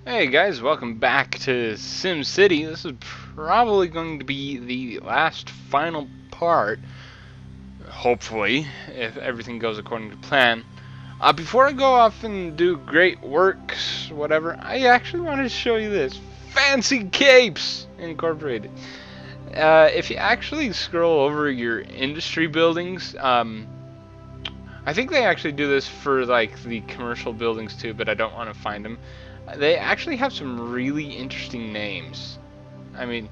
Hey guys, welcome back to SimCity. This is probably going to be the last final part, hopefully, if everything goes according to plan. Before I go off and do great works, whatever, I actually wanted to show you this. Fancy Capes Incorporated. If you actually scroll over your industry buildings, I think they actually do this for like the commercial buildings too, but I don't want to find them. They actually have some really interesting names. I mean,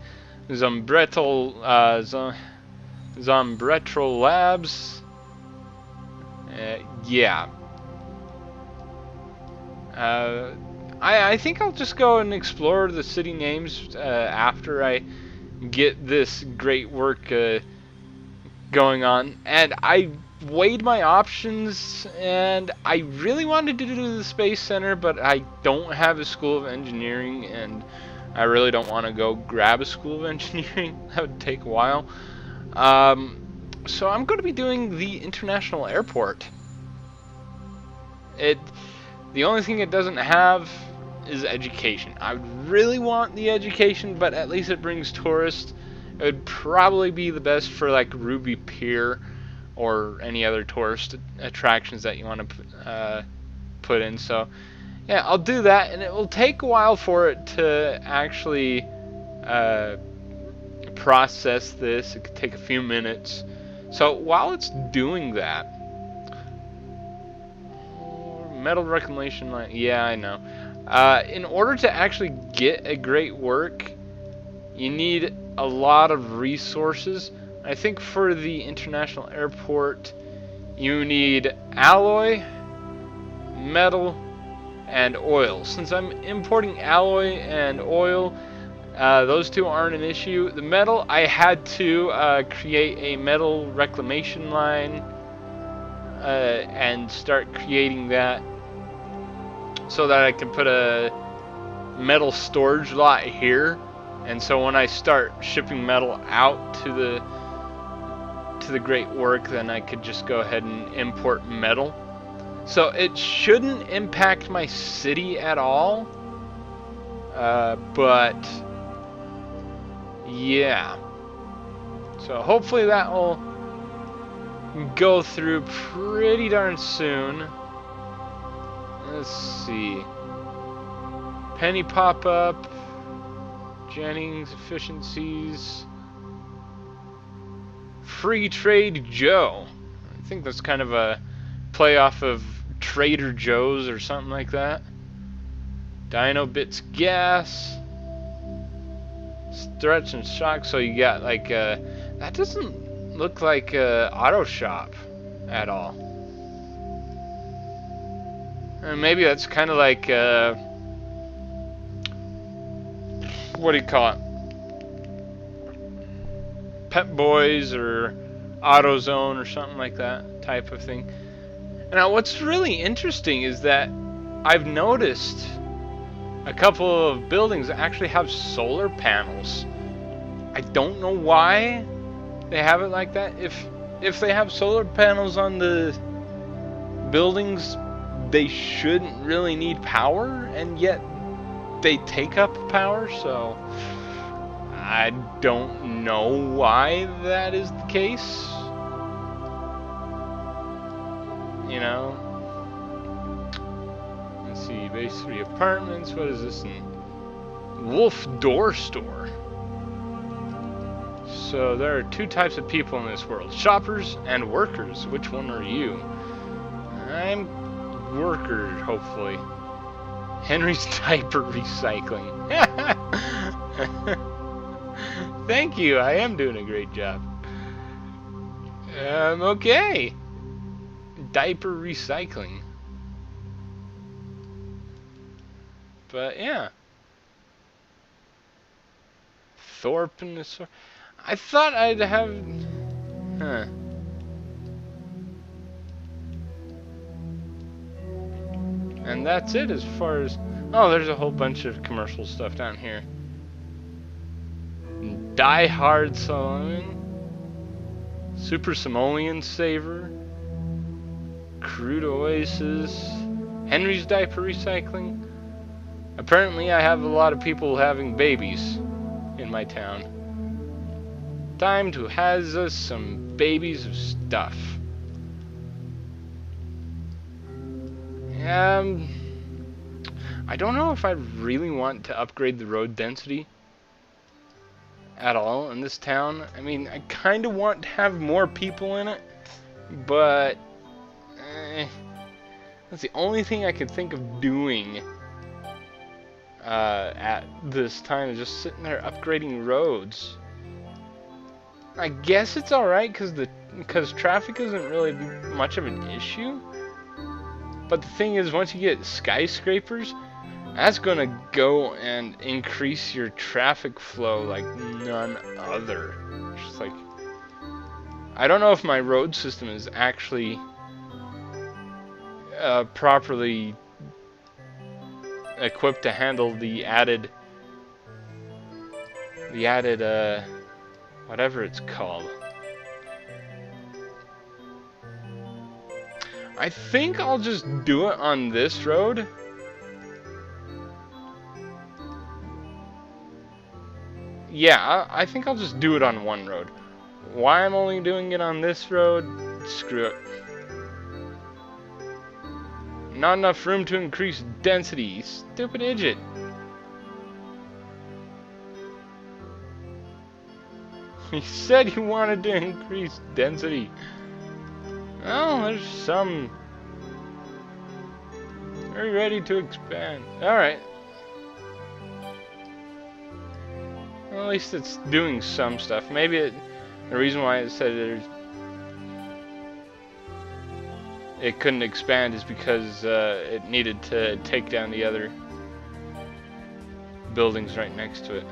Zombretto Labs. Yeah. I think I'll just go and explore the city names after I get this great work going on. And I weighed my options, and I really wanted to do the Space Center, but I don't have a School of Engineering, and I really don't want to go grab a School of Engineering. That would take a while. So I'm going to be doing the International Airport. The only thing it doesn't have is education. I would really want the education, but at least it brings tourists. It would probably be the best for like Ruby Pier or any other tourist attractions that you want to put in. So yeah, I'll do that, and it will take a while for it to actually process this. It could take a few minutes. So while it's doing that, metal reclamation line, yeah, I know. In order to actually get a great work, you need a lot of resources. I think for the International Airport, you need alloy, metal, and oil. Since I'm importing alloy and oil, those two aren't an issue. The metal, I had to create a metal reclamation line and start creating that so that I can put a metal storage lot here. And so when I start shipping metal out to the great work, then I could just go ahead and import metal. So it shouldn't impact my city at all. But yeah. So hopefully that will go through pretty darn soon. Let's see. Penny pop-up. Jennings efficiencies. Free Trade Joe. I think that's kind of a play off of Trader Joe's or something like that. Dino Bits Gas. Stretch and Shock. So you got like that doesn't look like Auto Shop at all. And maybe that's kind of like what do you call it? Pep Boys or AutoZone or something like that type of thing. Now what's really interesting is that I've noticed a couple of buildings actually have solar panels. I don't know why they have it like that. If they have solar panels on the buildings, they shouldn't really need power, and yet they take up power, so I don't know why that is the case. You know. Let's see, base 3 apartments. What is this? Wolf Door Store. So there are two types of people in this world: shoppers and workers. Which one are you? I'm worker, hopefully. Henry's diaper recycling. Thank you, I am doing a great job. Okay. Diaper recycling. But yeah. Thorpe and the sword. I thought I'd have... Huh. And that's it as far as... Oh, there's a whole bunch of commercial stuff down here. Die Hard Salon. Super Simoleon Saver. Crude Oasis. Henry's Diaper Recycling. Apparently I have a lot of people having babies in my town. Time to has us some babies of stuff. I don't know if I really want to upgrade the road density at all in this town. I mean, I kind of want to have more people in it, but that's the only thing I could think of doing at this time, is just sitting there upgrading roads. I guess it's alright because traffic isn't really much of an issue. But the thing is, once you get skyscrapers, that's gonna go and increase your traffic flow like none other. It's just like, I don't know if my road system is actually properly equipped to handle the added whatever it's called. I think I'll just do it on this road. Yeah, I think I'll just do it on one road. Why I'm only doing it on this road? Screw it. Not enough room to increase density, stupid idiot. You said you wanted to increase density. Well, there's some. Are you ready to expand? Alright. Well, at least it's doing some stuff. Maybe the reason why it said it couldn't expand is because it needed to take down the other buildings right next to it.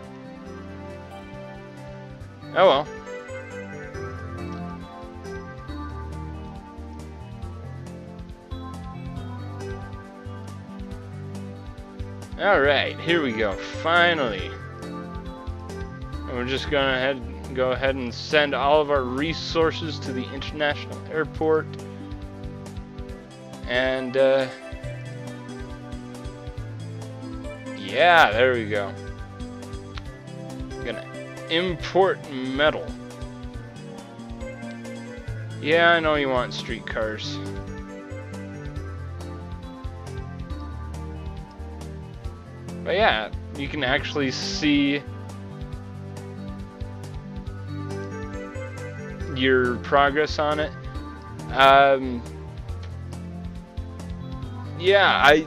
Oh well. Alright, here we go, finally. And we're just gonna go ahead and send all of our resources to the international airport. And, yeah, there we go. Gonna import metal. Yeah, I know you want streetcars. But yeah, you can actually see your progress on it. Yeah,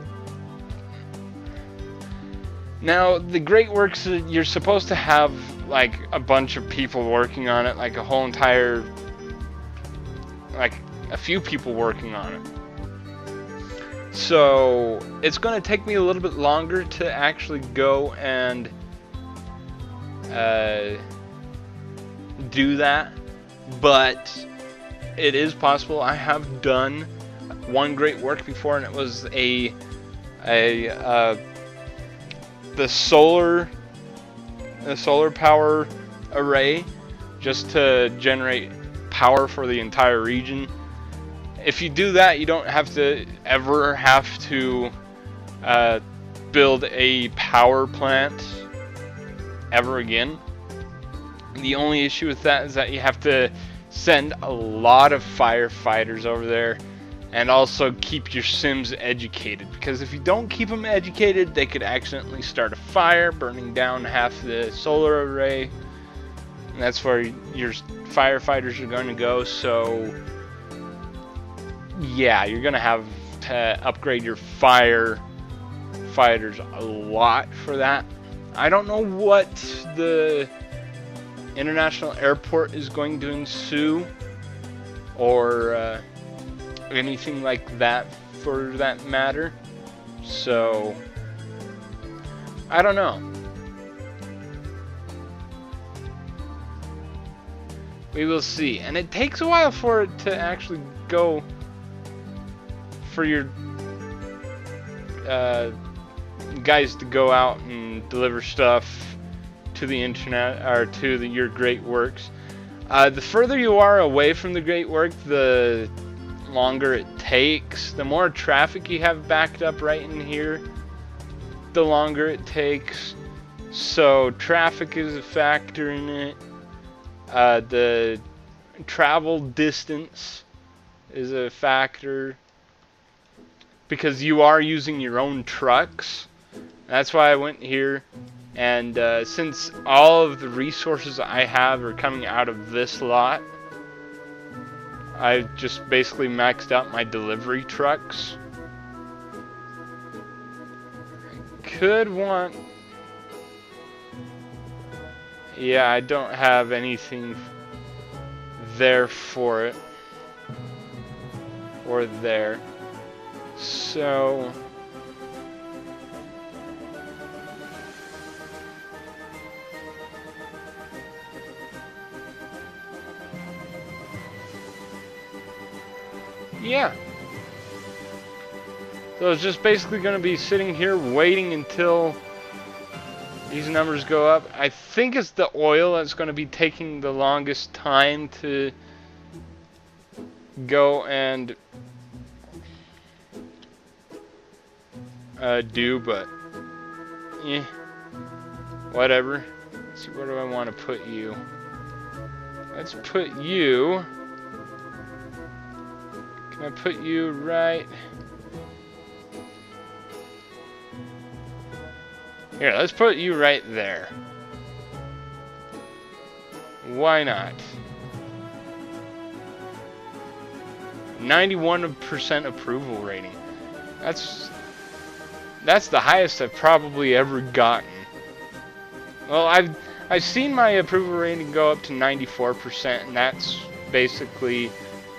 now the Great Works, you're supposed to have like a bunch of people working on it, like a whole entire, like a few people working on it. So it's going to take me a little bit longer to actually go and do that, but it is possible. I have done one great work before, and it was the solar power array, just to generate power for the entire region. If you do that, you don't have to build a power plant ever again. The only issue with that is that you have to send a lot of firefighters over there, and also keep your Sims educated, because if you don't keep them educated, they could accidentally start a fire, burning down half the solar array, and that's where your firefighters are going to go. So yeah, you're gonna have to upgrade your firefighters a lot for that. I don't know what the international airport is going to ensue, or anything like that for that matter. So I don't know. We will see. And it takes a while for it to actually go, for your guys to go out and deliver stuff to the internet, or to your Great Works. The further you are away from the Great Work, the longer it takes. The more traffic you have backed up right in here, the longer it takes. So traffic is a factor in it. The travel distance is a factor because you are using your own trucks. That's why I went here. And since all of the resources I have are coming out of this lot, I just basically maxed out my delivery trucks. I could want... Yeah, I don't have anything there for it. Or there. So... yeah. So it's just basically going to be sitting here waiting until these numbers go up. I think it's the oil that's going to be taking the longest time to go and do, but yeah, whatever. Let's see, where do I want to put you? Let's put you... Can I put you right here? Let's put you right there. Why not? 91% approval rating. That's the highest I've probably ever gotten. Well, I've seen my approval rating go up to 94%, and that's basically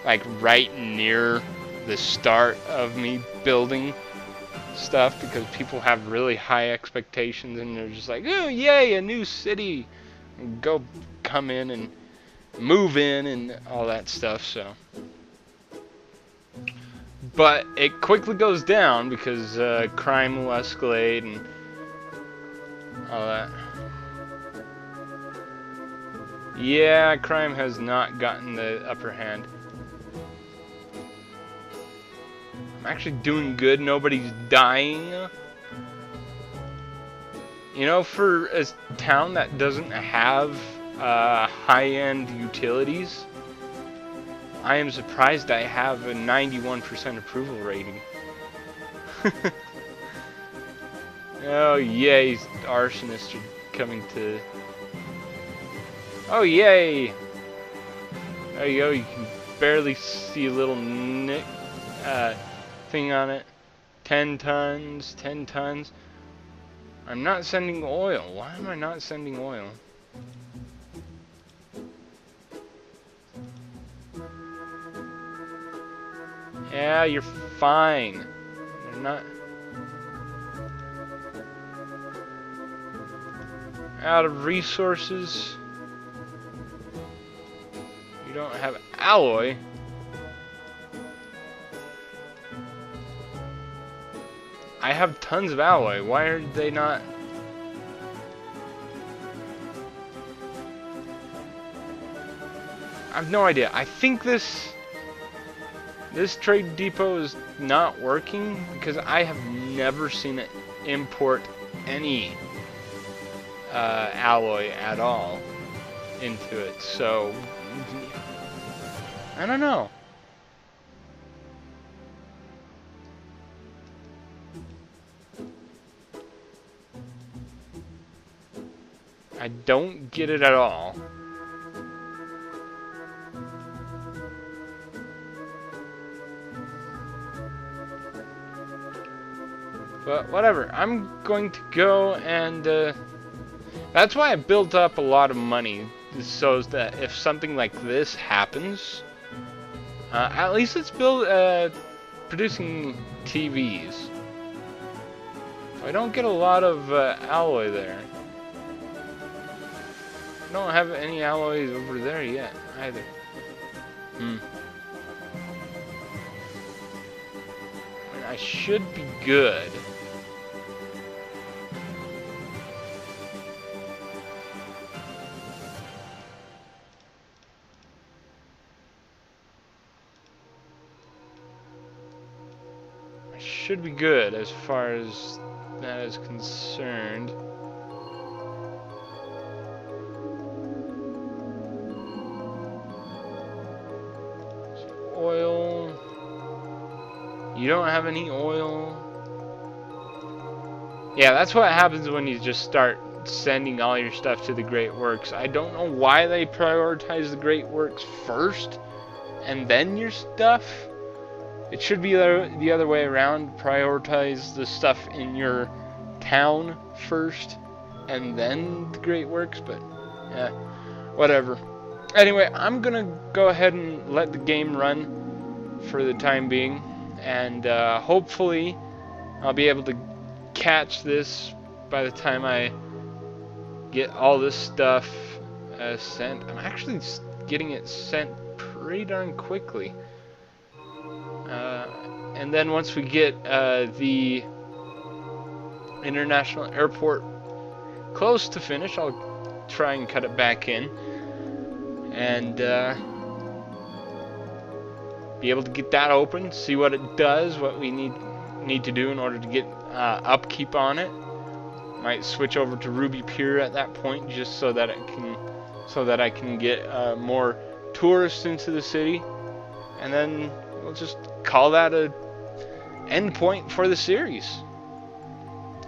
like right near the start of me building stuff, because people have really high expectations and they're just like, oh yay, a new city, and go come in and move in and all that stuff. So, but it quickly goes down because crime will escalate and all that. Yeah, crime has not gotten the upper hand. I'm actually doing good. Nobody's dying. You know, for a town that doesn't have high-end utilities, I am surprised I have a 91% approval rating. Oh yay, arsonists are coming to... Oh yay! There you go, you can barely see a little nick thing on it. 10 tons, 10 tons. I'm not sending oil. Why am I not sending oil? Yeah, you're fine. They're not... out of resources. You don't have alloy. I have tons of alloy. Why are they not? I have no idea. I think this trade depot is not working because I have never seen it import any alloy at all into it. So I don't know. I don't get it at all. But whatever, I'm going to go and that's why I built up a lot of money, so that if something like this happens, at least it's producing TVs. So I don't get a lot of alloy there. I don't have any alloys over there yet, either. I should be good. I should be good as far as that is concerned. Oil. You don't have any oil. Yeah, that's what happens when you just start sending all your stuff to the Great Works. I don't know why they prioritize the Great Works first and then your stuff. It should be the other way around. Prioritize the stuff in your town first and then the Great Works, but yeah, whatever. Anyway, I'm gonna go ahead and let the game run for the time being, and hopefully I'll be able to catch this by the time I get all this stuff sent. I'm actually getting it sent pretty darn quickly. And then once we get the international airport close to finish, I'll try and cut it back in and be able to get that open, see what it does, what we need to do in order to get upkeep on it. Might switch over to Ruby Pier at that point, just so that I can get more tourists into the city, and then we'll just call that a end point for the series.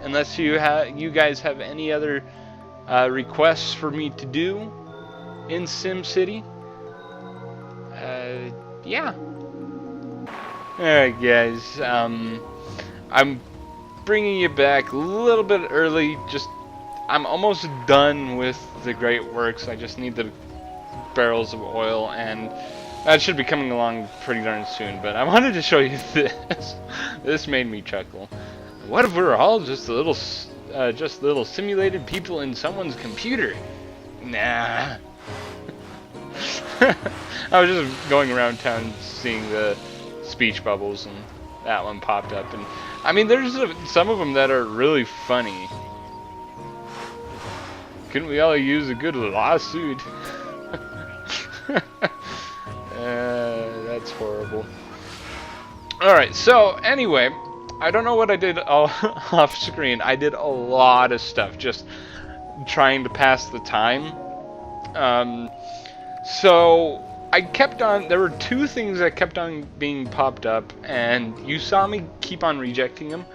Unless you guys have any other requests for me to do in SimCity. Yeah. Alright guys, I'm bringing you back a little bit early. I'm almost done with the Great Works. I just need the barrels of oil, and that should be coming along pretty darn soon. But I wanted to show you this. This made me chuckle. What if we were all just little simulated people in someone's computer? Nah. I was just going around town seeing the speech bubbles, and that one popped up. And I mean, there's some of them that are really funny. Couldn't we all use a good lawsuit? That's horrible. Alright, so anyway, I don't know what I did all off screen. I did a lot of stuff just trying to pass the time. So I kept on, there were two things that kept on being popped up, and you saw me keep on rejecting them.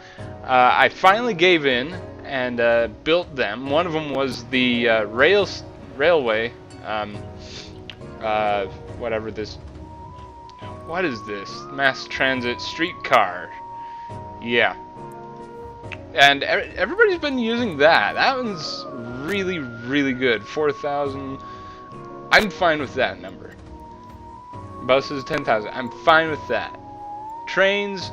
I finally gave in and built them. One of them was the railway, whatever this, what is this? Mass transit streetcar. Yeah. And everybody's been using that. That one's really, really good. 4,000. I'm fine with that number. Buses, 10,000. I'm fine with that. Trains,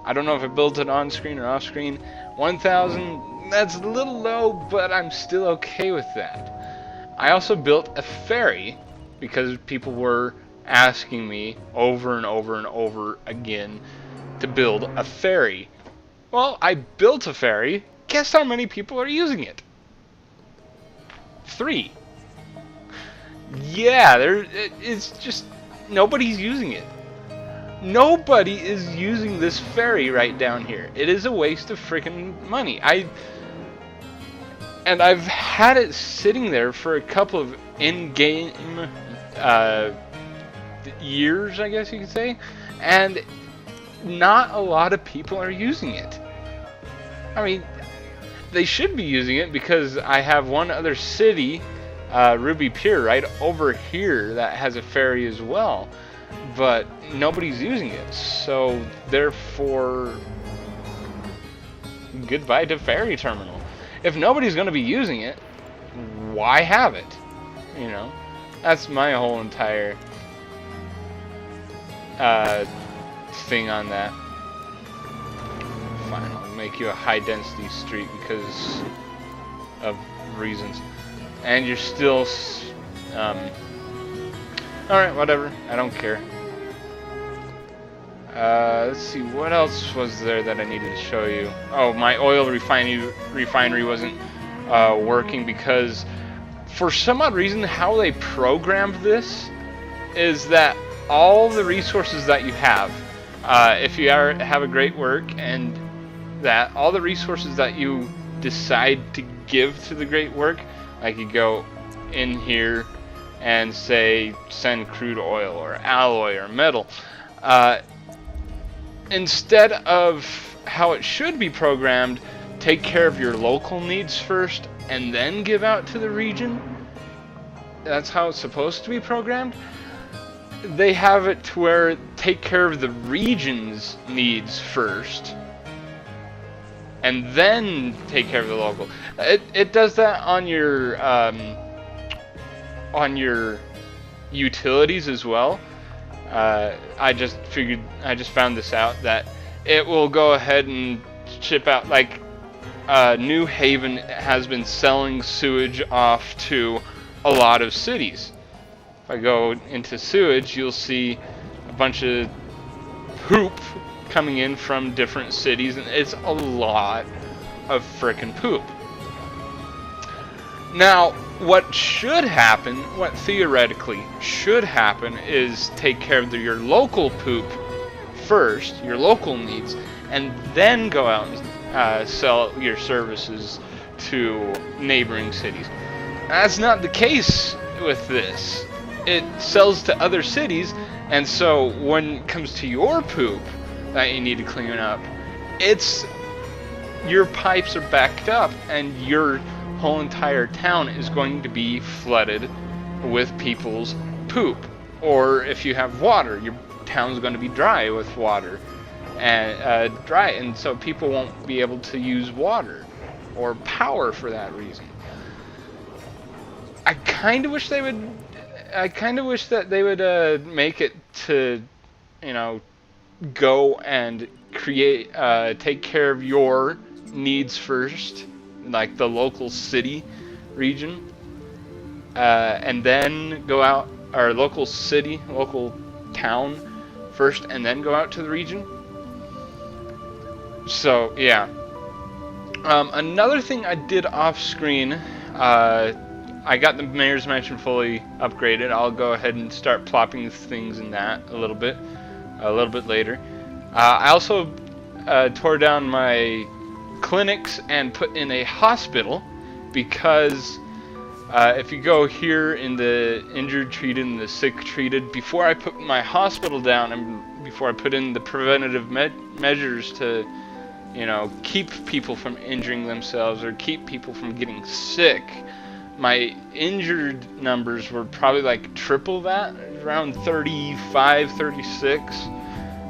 I don't know if I built it on screen or off screen. 1,000, that's a little low, but I'm still okay with that. I also built a ferry because people were asking me over and over and over again to build a ferry. Well, I built a ferry. Guess how many people are using it? 3. Yeah, it's just nobody's using it. Nobody is using this ferry right down here. It is a waste of freaking money. I've had it sitting there for a couple of in-game years, I guess you could say, and not a lot of people are using it. I mean, they should be using it because I have one other city, Ruby Pier, right over here that has a ferry as well, but nobody's using it. So therefore, goodbye to ferry terminal. If nobody's going to be using it, why have it? You know, that's my whole entire thing on that. Fine, I'll make you a high density street because of reasons. And you're still alright, whatever, I don't care. Let's see, what else was there that I needed to show you? Oh, my oil refinery wasn't working because for some odd reason how they programmed this is that all the resources that you have, if you have a great work and that all the resources that you decide to give to the great work, like you go in here and say send crude oil or alloy or metal, instead of how it should be programmed, take care of your local needs first and then give out to the region. That's how it's supposed to be programmed. They have it to where take care of the region's needs first and then take care of the local. It does that on your utilities as well. I just found this out, that it will go ahead and ship out, like, New Haven has been selling sewage off to a lot of cities. If I go into sewage, you'll see a bunch of poop coming in from different cities, and it's a lot of frickin' poop. Now, what should happen, what theoretically should happen, is take care of your local poop first, your local needs, and then go out and sell your services to neighboring cities. That's not the case with this. It sells to other cities, and so when it comes to your poop that you need to clean up, it's your pipes are backed up, and your whole entire town is going to be flooded with people's poop. Or if you have water, your town's going to be dry with water, and and so people won't be able to use water or power for that reason. I kind of wish they would. I kind of wish that they would make it to, you know, go and create, take care of your needs first, like the local city, region, and then go out, or local city, local town first, and then go out to the region. So yeah. Another thing I did off screen, I got the Mayor's Mansion fully upgraded. I'll go ahead and start plopping things in that a little bit later. I also tore down my clinics and put in a hospital, because if you go here in the injured treated and the sick treated, before I put my hospital down and before I put in the preventative measures to, you know, keep people from injuring themselves or keep people from getting sick, my injured numbers were probably like triple that, around 35, 36,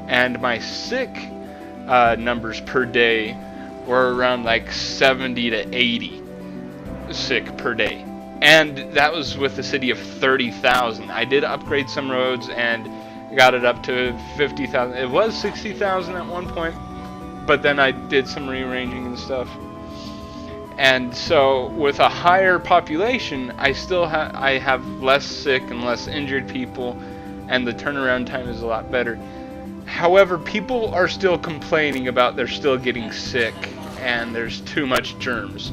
and my sick numbers per day were around like 70 to 80 sick per day. And that was with a city of 30,000. I did upgrade some roads and got it up to 50,000. It was 60,000 at one point, but then I did some rearranging and stuff. And so with a higher population, I still I have less sick and less injured people, and the turnaround time is a lot better. However, people are still complaining about they're still getting sick and there's too much germs.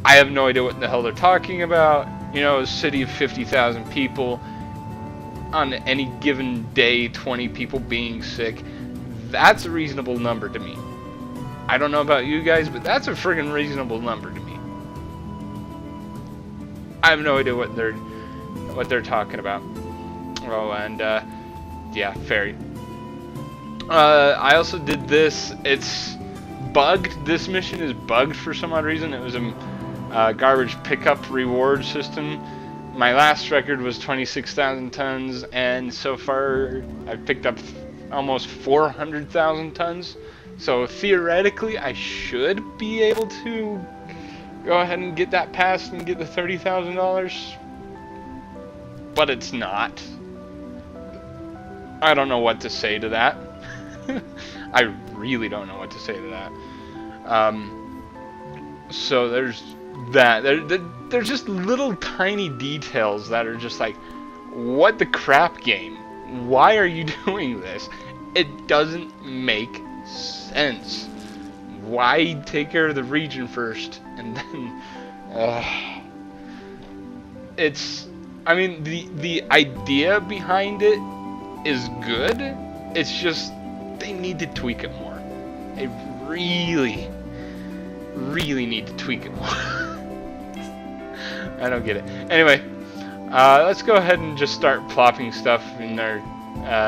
I have no idea what the hell they're talking about. You know, a city of 50,000 people, on any given day, 20 people being sick, that's a reasonable number to me. I don't know about you guys, but that's a friggin' reasonable number to me. I have no idea what they're talking about. Oh, and yeah, ferry. I also did this. It's bugged. This mission is bugged for some odd reason. It was a garbage pickup reward system. My last record was 26,000 tons, and so far I've picked up almost 400,000 tons. So theoretically, I should be able to go ahead and get that passed and get the $30,000, but it's not. I don't know what to say to that. I really don't know what to say to that. So there's that. There's just little tiny details that are just like, what the crap, game? Why are you doing this? It doesn't make sense. Why take care of the region first and then it's, I mean, the idea behind it is good. It's just they need to tweak it more. I really, really need to tweak it more. I don't get it. Anyway, let's go ahead and just start plopping stuff in our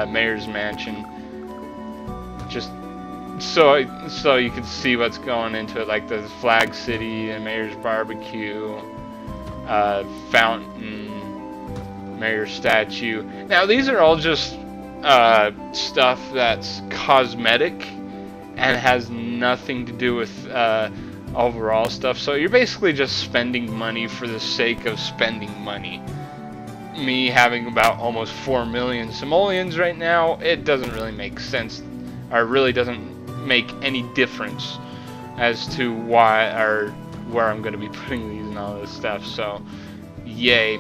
mayor's mansion. Just so you can see what's going into it, like the Flag City and Mayor's Barbecue, fountain, Mayor's statue. Now these are all just stuff that's cosmetic and has nothing to do with overall stuff. So you're basically just spending money for the sake of spending money. Me having about almost 4 million simoleons right now, it doesn't really make sense, or really doesn't make any difference as to why or where I'm going to be putting these and all this stuff. So yay.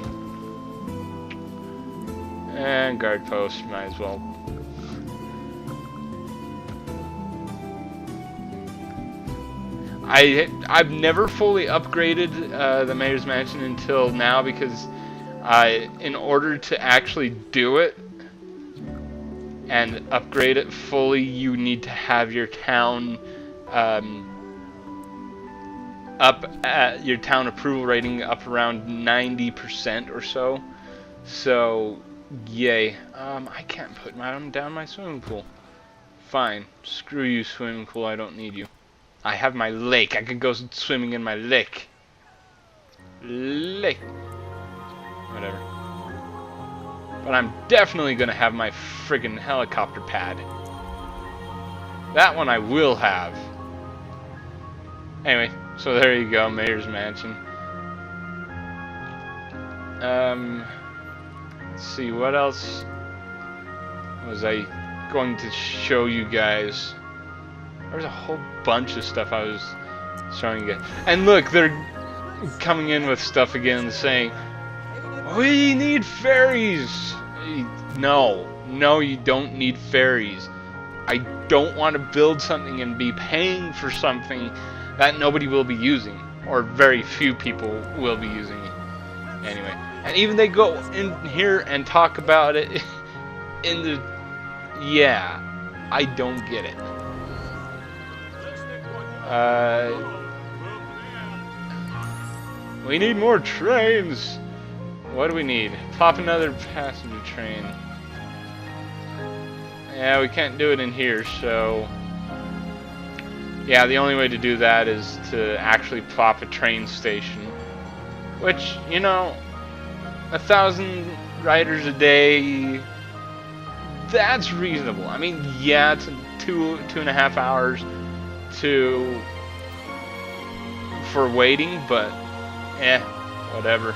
And guard post, might as well. I've never fully upgraded the mayor's mansion until now, because in order to actually do it and upgrade it fully, you need to have your town your town approval rating up around 90% or so. So yay. I can't put down my swimming pool. Fine, screw you, swimming pool, I don't need you. I have my lake. I could go swimming in my lake. Lake. Whatever. But I'm definitely gonna have my friggin' helicopter pad. That one I will have. Anyway, so there you go, Mayor's Mansion. Let's see, what else was I going to show you guys? There's a whole bunch of stuff I was showing you guys. And look, they're coming in with stuff again saying, we need fairies. No, you don't need fairies. I don't want to build something and be paying for something that nobody will be using, or very few people will be using it. Anyway, and even they go in here and talk about it in the... Yeah, I don't get it. We need more trains. What do we need? Pop another passenger train. Yeah, we can't do it in here, so... Yeah, the only way to do that is to actually plop a train station. Which, you know, 1,000 riders a day... That's reasonable. I mean, yeah, it's 2.5 hours for waiting, but whatever.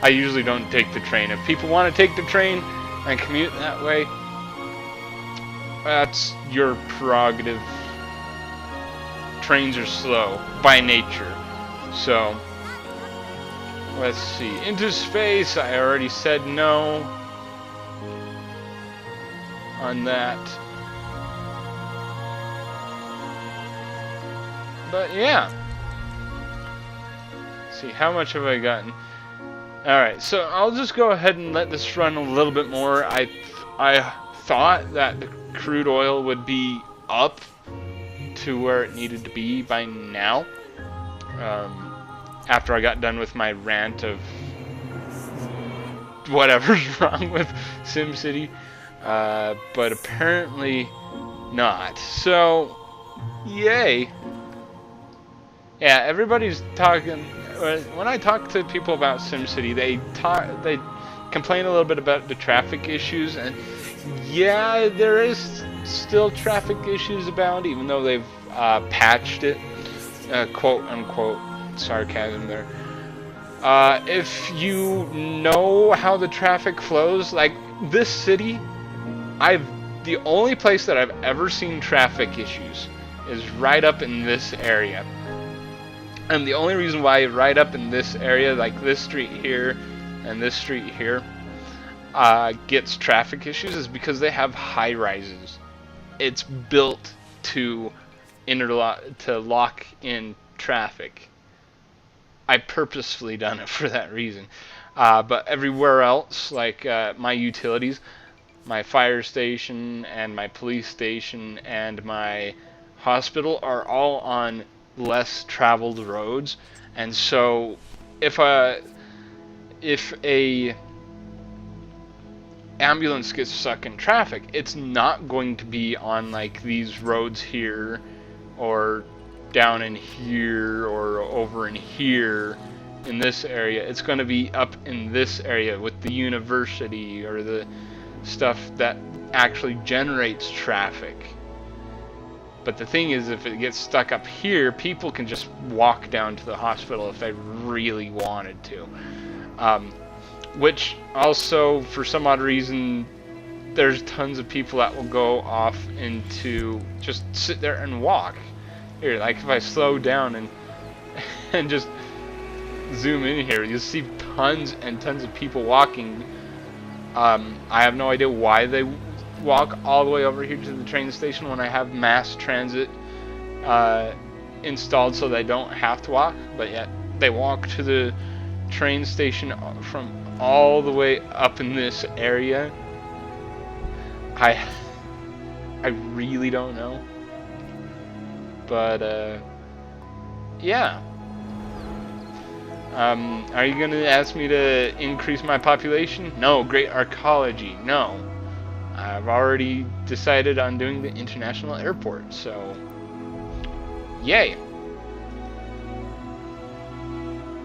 I usually don't take the train. If people want to take the train and commute that way, that's your prerogative. Trains are slow by nature. So let's see. Into space, I already said no on that. But yeah. Let's see, how much have I gotten? Alright, so I'll just go ahead and let this run a little bit more. I thought that the crude oil would be up to where it needed to be by now. After I got done with my rant of whatever's wrong with SimCity. But apparently not. So, yay. Yeah, everybody's talking. When I talk to people about SimCity, they complain a little bit about the traffic issues, and yeah, there is still traffic issues abound, even though they've patched it, quote unquote, sarcasm there. If you know how the traffic flows, like this city, the only place that I've ever seen traffic issues is right up in this area. And the only reason why right up in this area, like this street here and this street here, gets traffic issues is because they have high rises. It's built to lock in traffic. I purposefully done it for that reason. But everywhere else, like my utilities, my fire station and my police station and my hospital are all on less traveled roads, and so if a ambulance gets stuck in traffic, it's not going to be on like these roads here or down in here or over in here in this area. It's going to be up in this area with the university or the stuff that actually generates traffic. But the thing is, if it gets stuck up here, people can just walk down to the hospital if they really wanted to. Which also, for some odd reason, there's tons of people that will go off into just sit there and walk. Here, like if I slow down and just zoom in here, you'll see tons and tons of people walking. I have no idea why they walk all the way over here to the train station when I have mass transit installed so they don't have to walk, but yet they walk to the train station from all the way up in this area. I really don't know, but yeah. Are you gonna ask me to increase my population? No. Great archaeology? No. I've already decided on doing the international airport, so yay.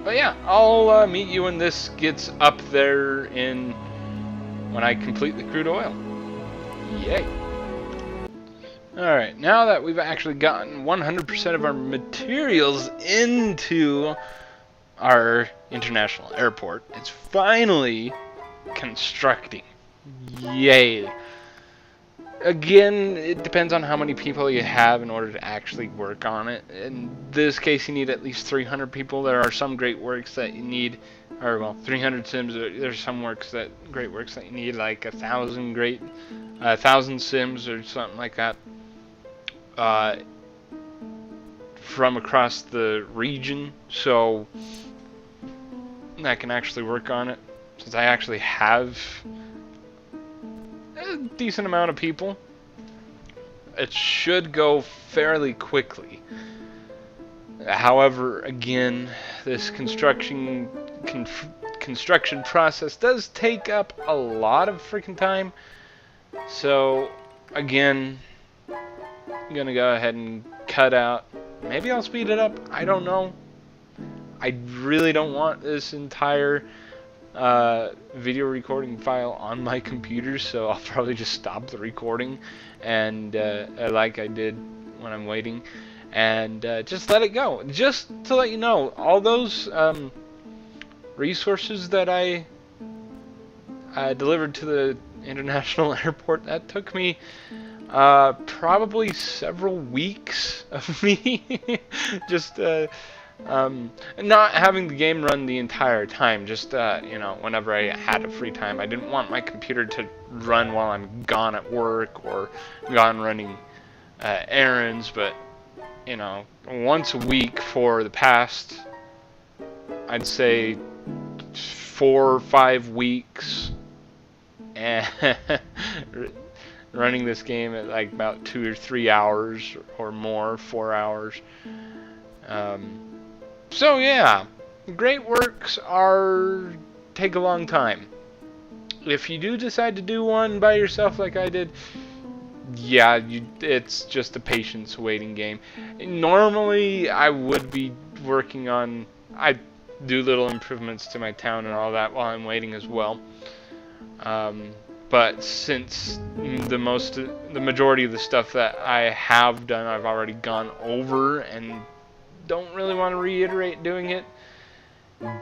But yeah, I'll meet you when this gets up there when I complete the crude oil. Yay. Alright, now that we've actually gotten 100% of our materials into our international airport, it's finally constructing. Yay. Again, it depends on how many people you have in order to actually work on it. In this case, you need at least 300 people. There are some great works that you need, or well, 300 sims. There's some great works that you need like 1,000 sims or something like that from across the region. So I can actually work on it, since I actually have a decent amount of people. It should go fairly quickly. However, again, this construction process does take up a lot of freaking time. So again, I'm gonna go ahead and cut out. Maybe I'll speed it up. I don't know. I really don't want this entire video recording file on my computer, so I'll probably just stop the recording and like I did when I'm waiting, and just let it go. Just to let you know, all those resources that I delivered to the international airport, that took me probably several weeks of me just not having the game run the entire time, just you know, whenever I had a free time. I didn't want my computer to run while I'm gone at work or gone running errands, but you know, once a week for the past, I'd say 4 or 5 weeks, and running this game at like about 2 or 3 hours or more, 4 hours. So yeah, great works take a long time. If you do decide to do one by yourself like I did, yeah, it's just a patience waiting game. Normally I would be working on, I do little improvements to my town and all that while I'm waiting as well. But since the majority of the stuff that I have done, I've already gone over and don't really want to reiterate doing it.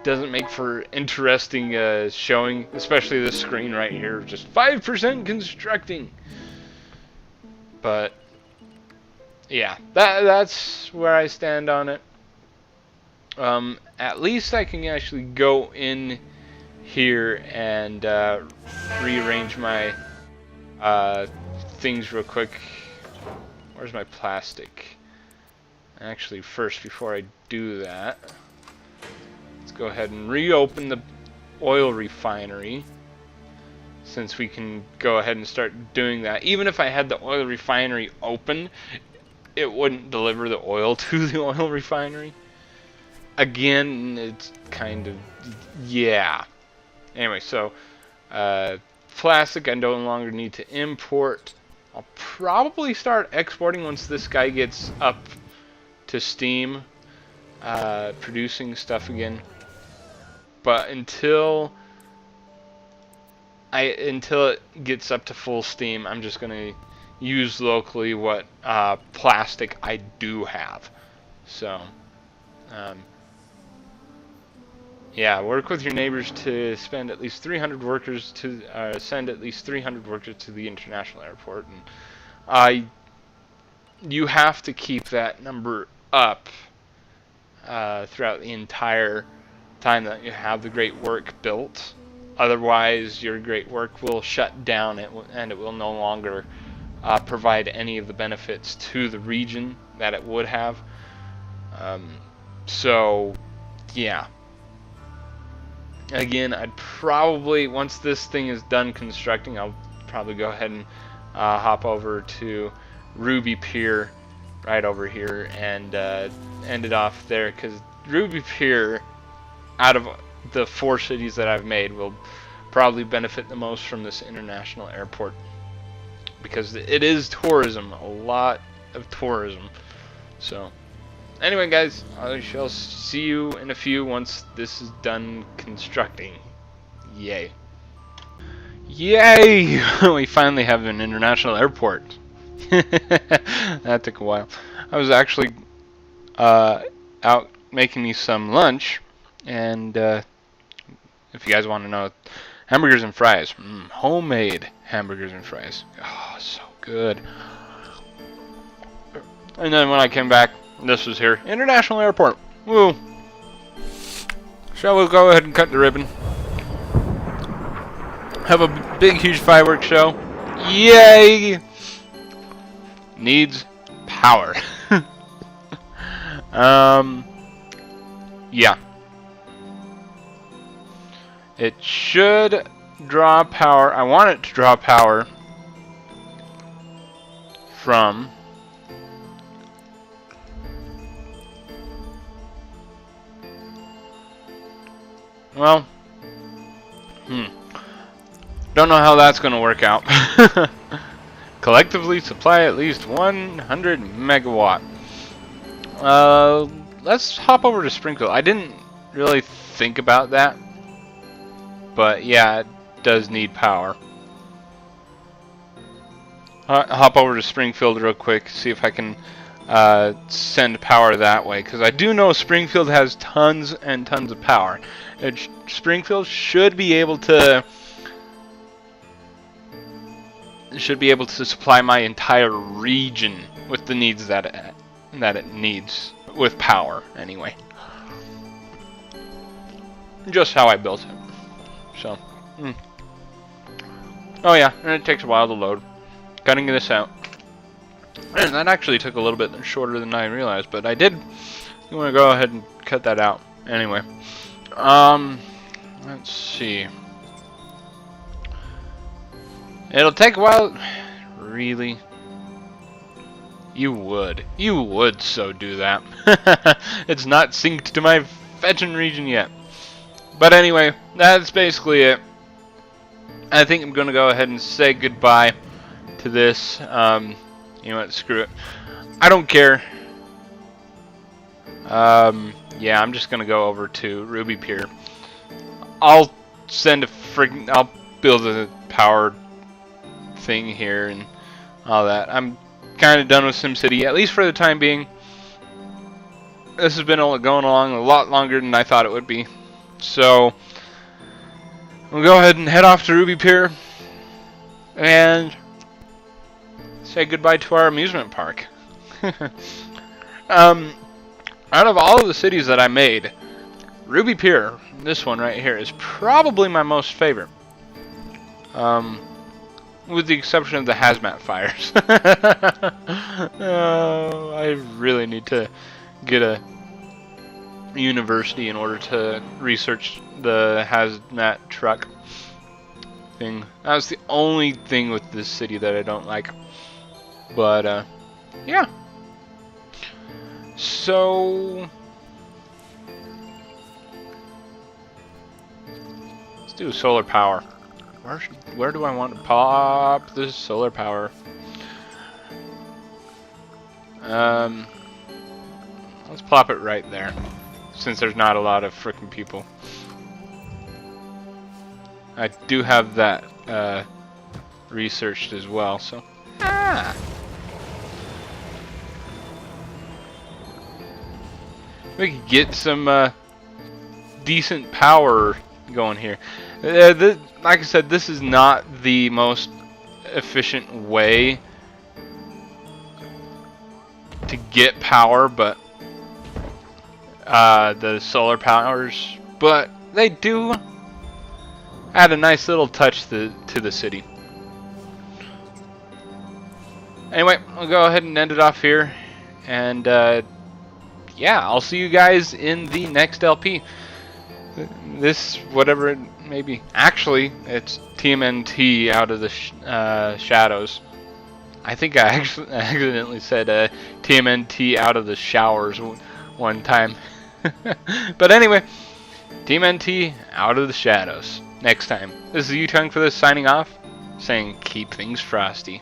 Doesn't make for interesting showing, especially this screen right here, just 5% constructing. But yeah, that's where I stand on it. At least I can actually go in here and rearrange my things real quick. Where's my plastic? Actually, first, before I do that, let's go ahead and reopen the oil refinery. since we can go ahead and start doing that. Even if I had the oil refinery open, it wouldn't deliver the oil to the oil refinery. Again, it's kind of, yeah. Anyway, so plastic I no longer need to import. I'll probably start exporting once this guy gets up to steam, producing stuff again. But until it gets up to full steam, I'm just gonna use locally what plastic I do have. So, yeah, work with your neighbors to spend at least 300 workers to send at least 300 workers to the international airport, and you have to keep that number up throughout the entire time that you have the great work built. Otherwise, your great work will shut down, and it will no longer provide any of the benefits to the region that it would have. So, yeah. Again, I'd probably, once this thing is done constructing, I'll probably go ahead and hop over to Ruby Pier right over here and end it off there, because Ruby Pier, out of the 4 cities that I've made, will probably benefit the most from this international airport, because it is tourism, a lot of tourism. So anyway, guys, I shall see you in a few once this is done constructing. Yay. Yay! We finally have an international airport. That took a while. I was actually out making me some lunch, and if you guys want to know, hamburgers and fries. Homemade hamburgers and fries. Oh, so good. And then when I came back, this was here. International Airport. Woo. Shall we go ahead and cut the ribbon? Have a big, huge fireworks show. Yay! Needs power. Yeah. It should draw power. I want it to draw power from well, don't know how that's going to work out. Collectively supply at least 100 megawatt. Let's hop over to Springfield. I didn't really think about that, but yeah, it does need power. Hop over to Springfield real quick, see if I can send power that way, because I do know Springfield has tons and tons of power. Springfield should be able to supply my entire region with the needs that it needs with power, anyway. Just how I built it. So, oh yeah, and it takes a while to load. Cutting this out. And that actually took a little bit shorter than I realized, but I did want to go ahead and cut that out. Anyway, let's see. It'll take a while. Really? You would so do that. It's not synced to my fetching region yet. But anyway, that's basically it. I think I'm going to go ahead and say goodbye to this. You know what, screw it. I don't care. Yeah, I'm just going to go over to Ruby Pier. I'll build a power thing here and all that. I'm kind of done with SimCity, at least for the time being. This has been going along a lot longer than I thought it would be. So, we'll go ahead and head off to Ruby Pier and say goodbye to our amusement park. Out of all of the cities that I made, Ruby Pier, this one right here, is probably my most favorite. With the exception of the hazmat fires. I really need to get a university in order to research the hazmat truck. thing. That was the only thing with this city that I don't like. But, yeah. So... let's do solar power. Where do I want to pop this solar power? Let's plop it right there, since there's not a lot of frickin' people. I do have that researched as well, so... ah! We could get some decent power going here. Like I said, this is not the most efficient way to get power, but the solar powers, but they do add a nice little touch to the city. Anyway, I'll go ahead and end it off here, and yeah, I'll see you guys in the next LP. This, whatever it may be. Actually, it's TMNT out of the shadows. I think I actually accidentally said TMNT out of the showers one time. But anyway, TMNT out of the shadows. Next time. This is U-Tongue for this, signing off, saying keep things frosty.